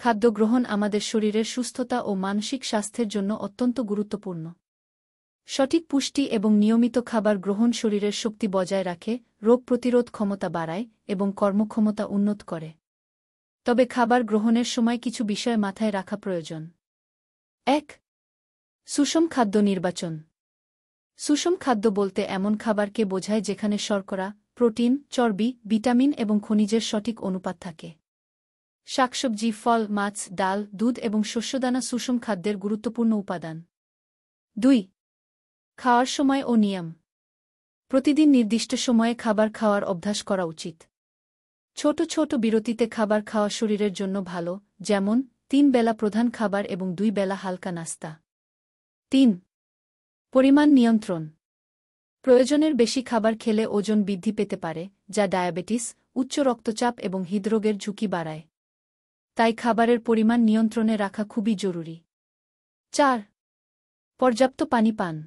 খাদ্য গ্রহণ আমাদের শরীরের সুস্থতা ও মানসিক স্বাস্থ্যের জন্য অত্যন্ত গুরুত্বপূর্ণ। সঠিক পুষ্টি এবং নিয়মিত খাবার গ্রহণ শরীরের শক্তি বজায় রাখে, রোগ প্রতিরোধ ক্ষমতা বাড়ায় এবং কর্মক্ষমতা উন্নত করে। তবে খাবার গ্রহণের সময় কিছু বিষয় মাথায় রাখা প্রয়োজন। ১. সুষম খাদ্য নির্বাচন। সুষম খাদ্য বলতে এমন খাবারকে বোঝায় যেখানে শর্করা, প্রোটিন, চর্বি, ভিটামিন এবং খনিজের সঠিক অনুপাত থাকে। শাকসবজি, ফল, মাছ, ডাল, দুধ এবং শস্যদানা সুষম খাদ্যের গুরুত্বপূর্ণ উপাদান। ২. খাওয়ার সময় ও নিয়ম। প্রতিদিন নির্দিষ্ট সময়ে খাবার খাওয়ার অভ্যাস করা উচিত। ছোট ছোট বিরতিতে খাবার খাওয়া শরীরের জন্য ভালো, যেমন ৩ বেলা প্রধান খাবার এবং ২ বেলা হালকা নাস্তা। ৩. পরিমাণ নিয়ন্ত্রণ। প্রয়োজনের বেশি খাবার খেলে ওজন বৃদ্ধি পেতে পারে, যা ডায়াবেটিস, উচ্চ রক্তচাপ এবং হৃদরোগের ঝুঁকি বাড়ায়। তাই খাবারের পরিমাণ নিয়ন্ত্রণে রাখা খুবই জরুরি। ৪. পর্যাপ্ত পানি পান।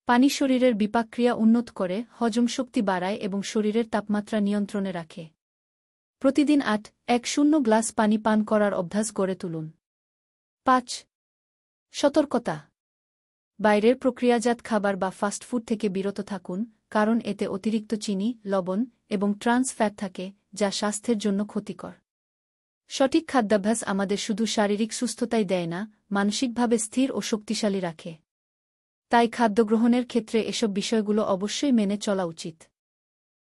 পানি শরীরের বিপাকক্রিয়া উন্নত করে, হজমশক্তি বাড়ায় এবং শরীরের তাপমাত্রা নিয়ন্ত্রণে রাখে। প্রতিদিন ৮.১ গ্লাস পানি পান করার অভ্যাস গড়ে তুলুন। ৫. সতর্কতা। বাইরের প্রক্রিয়াজাত খাবার বা ফাস্টফুড থেকে বিরত থাকুন, কারণ এতে অতিরিক্ত চিনি, লবণ এবং ট্রান্স ফ্যাট থাকে, যা স্বাস্থ্যের জন্য ক্ষতিকর। সঠিক খাদ্যাভ্যাস আমাদের শুধু শারীরিক সুস্থতাই দেয় না, মানসিকভাবে স্থির ও শক্তিশালী রাখে। তাই খাদ্য গ্রহণের ক্ষেত্রে এসব বিষয়গুলো অবশ্যই মেনে চলা উচিত।